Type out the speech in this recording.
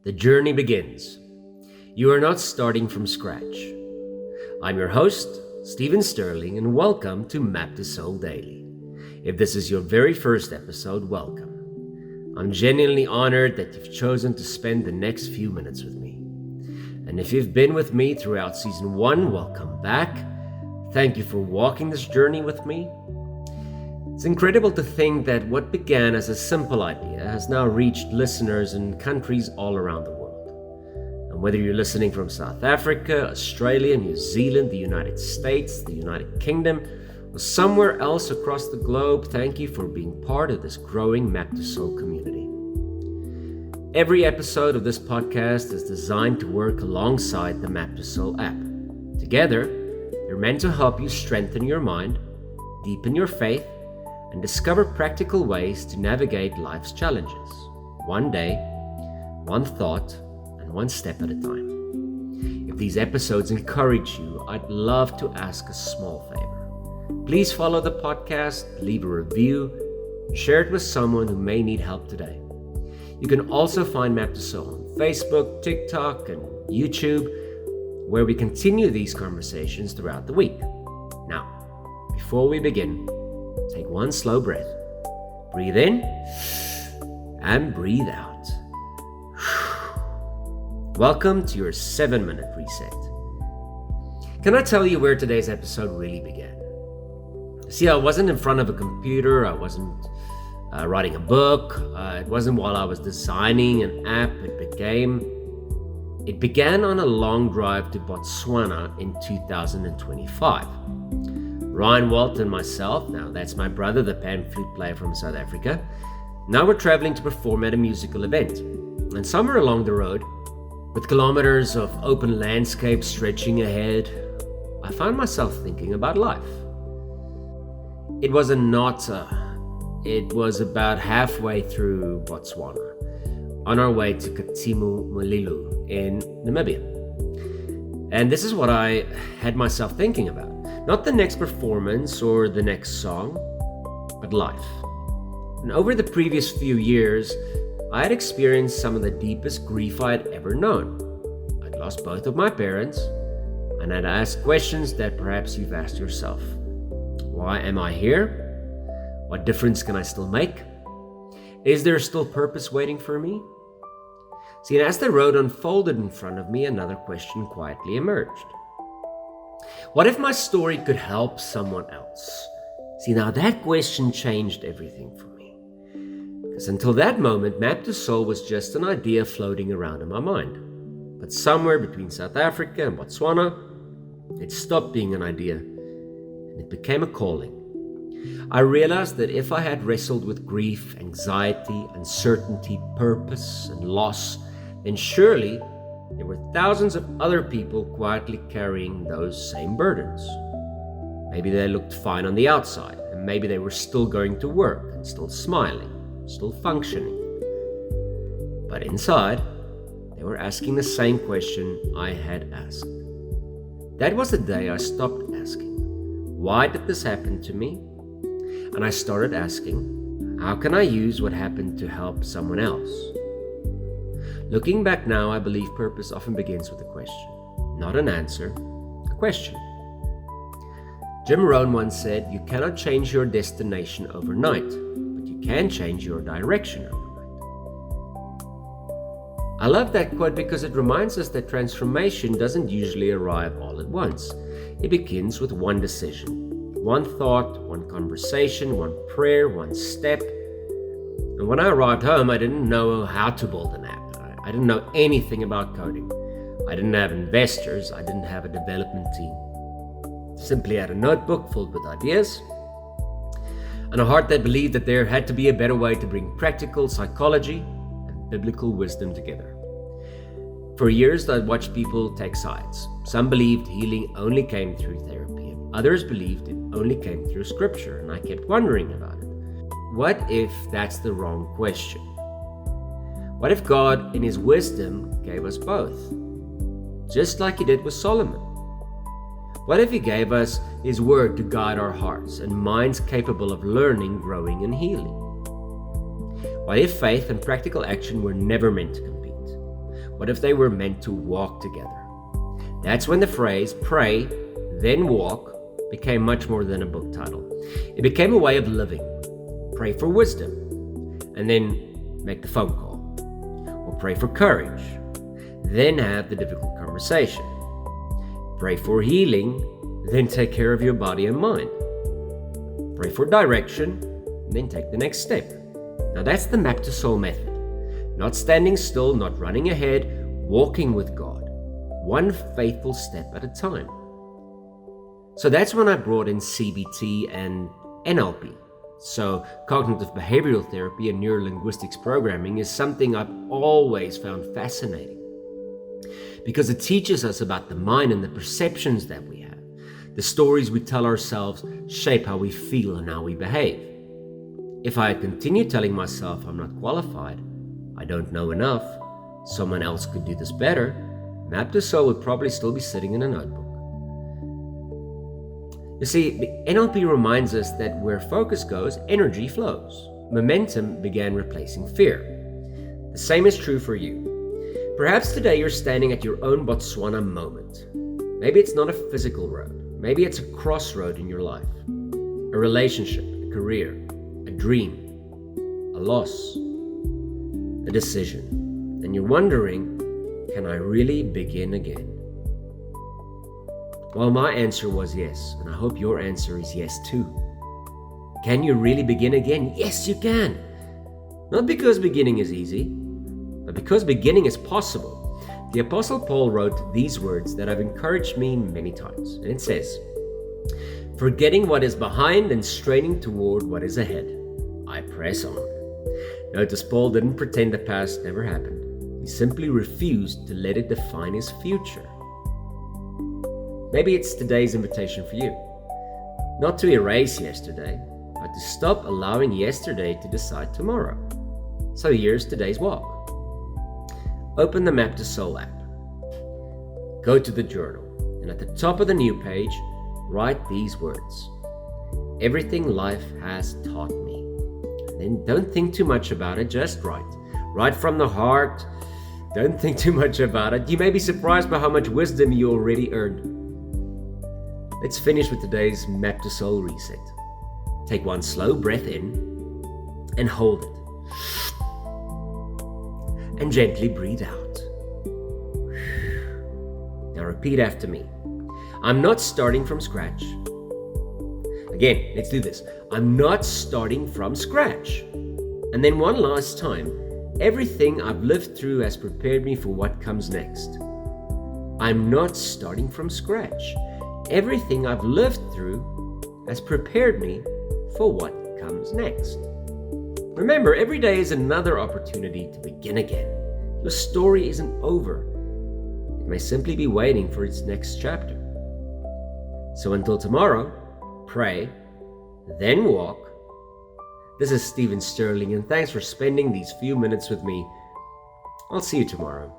The journey begins. You are not starting from scratch. I'm your host, Stephen Sterling, and welcome to Map to Soul Daily. If this is your very first episode, welcome. I'm genuinely honored that you've chosen to spend the next few minutes with me. And if you've been with me throughout Season 1, welcome back. Thank you for walking this journey with me. It's incredible to think that what began as a simple idea has now reached listeners in countries all around the world. And whether you're listening from South Africa, Australia, New Zealand, the United States, the United Kingdom, or somewhere else across the globe, thank you for being part of this growing Map to Soul community. Every episode of this podcast is designed to work alongside the Map to Soul app. Together, they're meant to help you strengthen your mind, deepen your faith, and discover practical ways to navigate life's challenges, one day, one thought, and one step at a time. If these episodes encourage you, I'd love to ask a small favor. Please follow the podcast, leave a review, and share it with someone who may need help today. You can also find Map to Soul on Facebook, TikTok, and YouTube, where we continue these conversations throughout the week. Now, before we begin, take one slow breath. Breathe in and breathe out. Welcome to your 7-minute reset. Can I tell you where today's episode really began? See, I wasn't in front of a computer. I wasn't writing a book. It wasn't while I was designing an app. It began on a long drive to Botswana in 2025. Ryan, Walt, and myself, now that's my brother, the pan flute player from South Africa, now we're traveling to perform at a musical event. And somewhere along the road, with kilometers of open landscape stretching ahead, I found myself thinking about life. It was It was about halfway through Botswana, on our way to Katimu in Namibia. And this is what I had myself thinking about. Not the next performance or the next song, but life. And over the previous few years, I had experienced some of the deepest grief I had ever known. I'd lost both of my parents, and I'd asked questions that perhaps you've asked yourself. Why am I here? What difference can I still make? Is there still purpose waiting for me? See, and as the road unfolded in front of me, another question quietly emerged. What if my story could help someone else? See, now that question changed everything for me. Because until that moment, Map to Soul was just an idea floating around in my mind. But somewhere between South Africa and Botswana, it stopped being an idea and it became a calling. I realized that if I had wrestled with grief, anxiety, uncertainty, purpose, and loss, then surely there were thousands of other people quietly carrying those same burdens. Maybe they looked fine on the outside, and maybe they were still going to work and still smiling, still functioning. But inside, they were asking the same question I had asked. That was the day I stopped asking, why did this happen to me? And I started asking, how can I use what happened to help someone else? Looking back now, I believe purpose often begins with a question. Not an answer, a question. Jim Rohn once said, you cannot change your destination overnight, but you can change your direction overnight. I love that quote because it reminds us that transformation doesn't usually arrive all at once. It begins with one decision, one thought, one conversation, one prayer, one step. And when I arrived home, I didn't know how to build an app. I didn't know anything about coding. I didn't have investors. I didn't have a development team. Simply had a notebook filled with ideas and a heart that believed that there had to be a better way to bring practical psychology and biblical wisdom together. For years, I'd watched people take sides. Some believed healing only came through therapy, and others believed it only came through scripture, and I kept wondering about it. What if that's the wrong question? What if God, in His wisdom, gave us both? Just like He did with Solomon. What if He gave us His Word to guide our hearts and minds capable of learning, growing, and healing? What if faith and practical action were never meant to compete? What if they were meant to walk together? That's when the phrase pray, then walk became much more than a book title. It became a way of living. Pray for wisdom, and then make the phone call. Or pray for courage, then have the difficult conversation. Pray for healing, then take care of your body and mind. Pray for direction, and then take the next step. Now that's the Map to Soul method. Not standing still, not running ahead, walking with God, one faithful step at a time. So that's when I brought in CBT and NLP. So cognitive behavioral therapy and neuro-linguistics programming is something I've always found fascinating, because it teaches us about the mind and the perceptions that we have. The stories we tell ourselves shape how we feel and how we behave. If I had continued telling myself I'm not qualified, I don't know enough, someone else could do this better, Map to Soul would probably still be sitting in a notebook. You see, the NLP reminds us that where focus goes, energy flows. Momentum began replacing fear. The same is true for you. Perhaps today you're standing at your own Botswana moment. Maybe it's not a physical road. Maybe it's a crossroad in your life. A relationship, a career, a dream, a loss, a decision. And you're wondering, can I really begin again? Well, my answer was yes, and I hope your answer is yes too. Can you really begin again? Yes, you can. Not because beginning is easy, but because beginning is possible. The Apostle Paul wrote these words that have encouraged me many times, and it says, "Forgetting what is behind and straining toward what is ahead, I press on." Notice Paul didn't pretend the past never happened. He simply refused to let it define his future. Maybe it's today's invitation for you. Not to erase yesterday, but to stop allowing yesterday to decide tomorrow. So here's today's walk. Open the Map to Soul app. Go to the journal, and at the top of the new page, write these words. Everything life has taught me. And then don't think too much about it, just write. Write from the heart. Don't think too much about it. You may be surprised by how much wisdom you already earned. Let's finish with today's Map to Soul reset. Take one slow breath in and hold it. And gently breathe out. Now repeat after me. I'm not starting from scratch. Again, let's do this. I'm not starting from scratch. And then one last time. Everything I've lived through has prepared me for what comes next. I'm not starting from scratch. Everything I've lived through has prepared me for what comes next. Remember, every day is another opportunity to begin again. Your story isn't over. It may simply be waiting for its next chapter. So until tomorrow, pray, then walk. This is Stephen Sterling, and thanks for spending these few minutes with me. I'll see you tomorrow.